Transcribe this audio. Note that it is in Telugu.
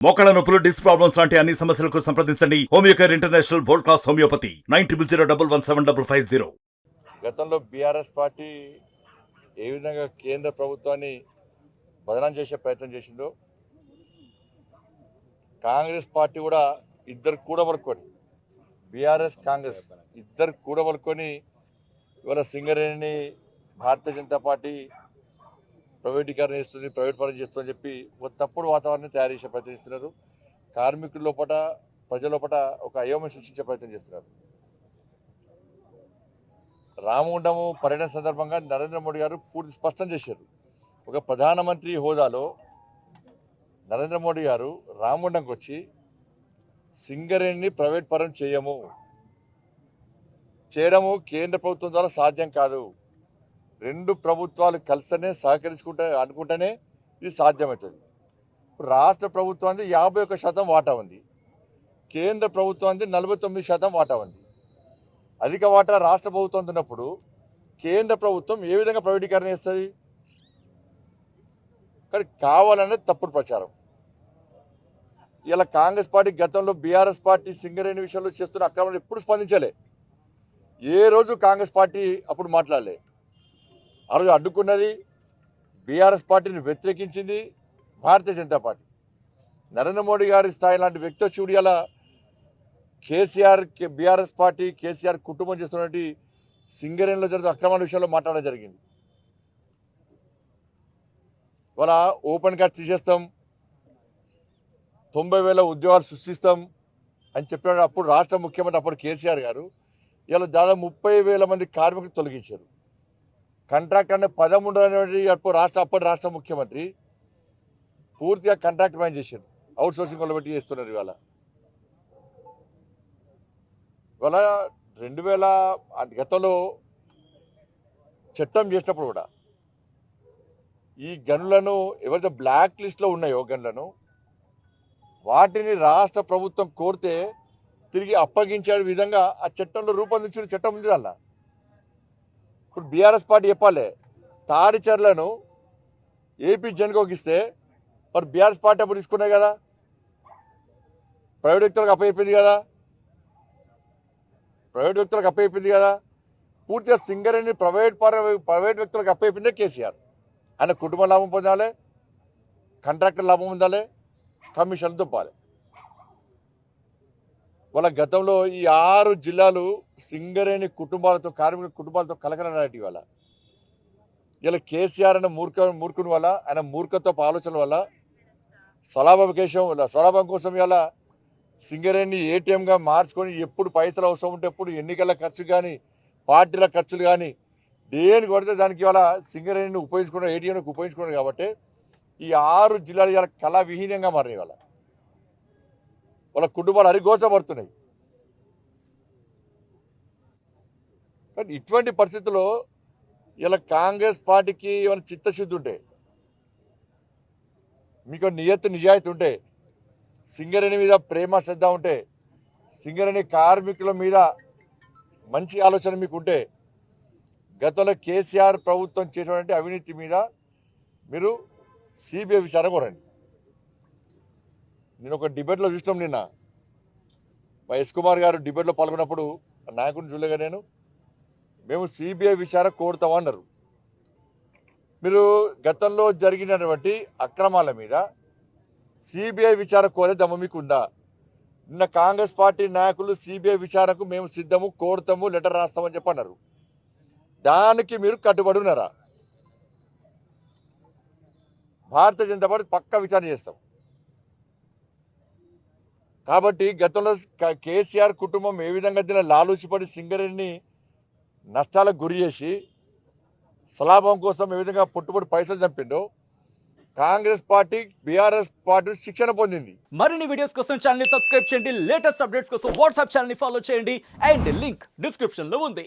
మోకాళ్ళ నొప్పులు, డిస్క్ ప్రాబ్లమ్స్ లాంటి అన్ని సమస్యలకు సంప్రదించండి Homeocare international world class homeopathy 9001171550. గతంలో బీఆర్ఎస్ పార్టీ ఏ విధంగా కేంద్ర ప్రభుత్వాన్ని బదనాం చేసే ప్రయత్నం చేసిందో కాంగ్రెస్ పార్టీ కూడా ఇద్దరు కూడబలుకొని బీఆర్ఎస్ కాంగ్రెస్ ఇద్దరు కూడబలుకొని ఇవాళ సింగరేణిని భారతీయ జనతా పార్టీ ప్రైవేటీకరణ చేస్తుంది, ప్రైవేట్ పరం చేస్తుందని చెప్పి ఒక తప్పుడు వాతావరణాన్ని తయారు చేసే ప్రయత్నం చేస్తున్నారు. కార్మికుల లోపల ప్రజల లోపల ఒక అయోమయం సృష్టించే ప్రయత్నం చేస్తున్నారు. రామగుండము పర్యటన సందర్భంగా నరేంద్ర మోడీ గారు పూర్తి స్పష్టం చేశారు. ఒక ప్రధానమంత్రి హోదాలో నరేంద్ర మోడీ గారు రామగుండంకి వచ్చి సింగరేణిని ప్రైవేట్ పరం చేయడము కేంద్ర ప్రభుత్వం ద్వారా సాధ్యం కాదు. రెండు ప్రభుత్వాలు కలిసినే అనుకుంటేనే ఇది సాధ్యమవుతుంది. ఇప్పుడు రాష్ట్ర ప్రభుత్వానికి 51% వాటా ఉంది, కేంద్ర ప్రభుత్వానికి 49% వాటా ఉంది. అధిక వాటా రాష్ట్ర ప్రభుత్వం ఉన్నప్పుడు కేంద్ర ప్రభుత్వం ఏ విధంగా ప్రైవేటీకరణ చేస్తుంది? కానీ కావాలనేది తప్పుడు ప్రచారం. ఇలా కాంగ్రెస్ పార్టీ గతంలో బీఆర్ఎస్ పార్టీ సింగరేణి విషయంలో చేస్తున్న అక్రమాలు ఎప్పుడు స్పందించలే. ఏ రోజు కాంగ్రెస్ పార్టీ అప్పుడు మాట్లాడలే. ఆ రోజు అడ్డుకున్నది బీఆర్ఎస్ పార్టీని వ్యతిరేకించింది భారతీయ జనతా పార్టీ. నరేంద్ర మోడీ గారి స్థాయి లాంటి వ్యక్తి చూడి అలా కేసీఆర్ బీఆర్ఎస్ పార్టీ కేసీఆర్ కుటుంబం చేస్తున్నటువంటి సింగరేణిలో జరుగుతున్న అక్రమాల విషయంలో మాట్లాడడం జరిగింది. వాళ్ళ ఓపెన్ కాస్ట్ తీసేస్తాం, 90,000 ఉద్యోగాలు సృష్టిస్తాం అని చెప్పిన అప్పుడు రాష్ట్ర ముఖ్యమంత్రి అప్పుడు కేసీఆర్ గారు ఇలా దాదాపు 30,000 మంది కార్మికులు తొలగించారు. కాంట్రాక్ట్ అనే పదం ఉండేటువంటి అప్పటి రాష్ట్ర ముఖ్యమంత్రి పూర్తిగా కాంట్రాక్ట్ మైన్ చేశారు. అవుట్ సోర్సింగ్ వాళ్ళు పెట్టి చేస్తున్నారు. ఇవాళ 2000 గతంలో చట్టం చేసినప్పుడు కూడా ఈ గనులను ఎవరైతే బ్లాక్ లిస్ట్లో ఉన్నాయో గనులను వాటిని రాష్ట్ర ప్రభుత్వం కోరితే తిరిగి అప్పగించే విధంగా ఆ చట్టంలో రూపొందించిన చట్టం ఉంది. అలా ఇప్పుడు బీఆర్ఎస్ పార్టీ చెప్పాలి, తాడిచర్లను ఏపీ జన్కోకి ఇస్తే మరి బీఆర్ఎస్ పార్టీ అప్పుడు తీసుకున్నాయి కదా, ప్రైవేట్ వ్యక్తులకు అప్పయిపోయింది కదా. పూర్తిగా సింగరేణి ప్రైవేట్ వ్యక్తులకు అప్పయిపోయిందే కేసీఆర్. ఆయన కుటుంబ లాభం పొందాలి, కాంట్రాక్టర్ లాభం పొందాలి, కమిషన్ దుప్పాలి. వాళ్ళ గతంలో ఈ 6 జిల్లాలు సింగరేణి కుటుంబాలతో కార్మికుల కుటుంబాలతో కలకలనాటి. ఇలా కేసీఆర్ అనే మూర్ఖుని వల్ల, ఆయన మూర్ఖత్వపు ఆలోచన వల్ల స్వలాభం కోసం ఇలా సింగరేణి ఏటీఎంగా మార్చుకొని ఎప్పుడు పైసలు అవసరం ఉంటే ఎప్పుడు ఎన్నికల ఖర్చు కానీ పార్టీల ఖర్చులు కానీ దేనికి పడితే దానికి ఇవాళ సింగరేణిని ఉపయోగించుకున్నాడు, ఏటీఎంకి ఉపయోగించుకున్నాడు. కాబట్టి ఈ 6 జిల్లాలు ఇలా కళా విహీనంగా మారినాయి. వాళ్ళ కుటుంబాలు అరిగోచబడుతున్నాయి. కానీ ఇటువంటి పరిస్థితుల్లో ఇలా కాంగ్రెస్ పార్టీకి ఏమైనా చిత్తశుద్ధి ఉంటే, మీకు నిజాయితీ ఉంటే, సింగరేణి మీద ప్రేమ శ్రద్ధ ఉంటే, సింగరేణి కార్మికుల మీద మంచి ఆలోచన మీకు ఉంటే, గతంలో కేసీఆర్ ప్రభుత్వం చేసినటువంటి అవినీతి మీద మీరు సిబిఐ విచారణ కోరండి. నేను ఒక డిబేట్లో చూసినాం నిన్న, మా ఎస్ కుమార్ గారు డిబేట్లో పాల్గొన్నప్పుడు నాయకుడిని చూడలేగా మేము సిబిఐ విచారణ కోరుతామన్నారు. మీరు గతంలో జరిగినటువంటి అక్రమాల మీద సిబిఐ విచారణ కోరే దమ్ము మీకు ఉందా? నిన్న కాంగ్రెస్ పార్టీ నాయకులు సిబిఐ విచారణకు మేము సిద్ధము, కోరుతాము, లెటర్ రాస్తామని చెప్పన్నారు. దానికి మీరు కట్టుబడి ఉన్నారా? భారతీయ జనతా పార్టీ పక్కా విచారణ చేస్తాం. కాబట్టి గతంలో కేసీఆర్ కుటుంబం ఏ విధంగా దీని లాలూచిపడి సింగరేణిని నష్టాలకు గురి చేసి స్వలాభం కోసం ఏ విధంగా పుట్టుబడి పైసలు చంపిందో కాంగ్రెస్ పార్టీ బీఆర్ఎస్ పార్టీ శిక్షణ పొందింది. మరిన్ని వీడియోస్ కోసం ఛానల్ ని సబ్స్క్రైబ్ చేయండి, లేటెస్ట్ అప్డేట్స్ కోసం వాట్సాప్ ఛానల్ ని ఫాలో చేయండి అండ్ లింక్ డిస్క్రిప్షన్ లో ఉంది.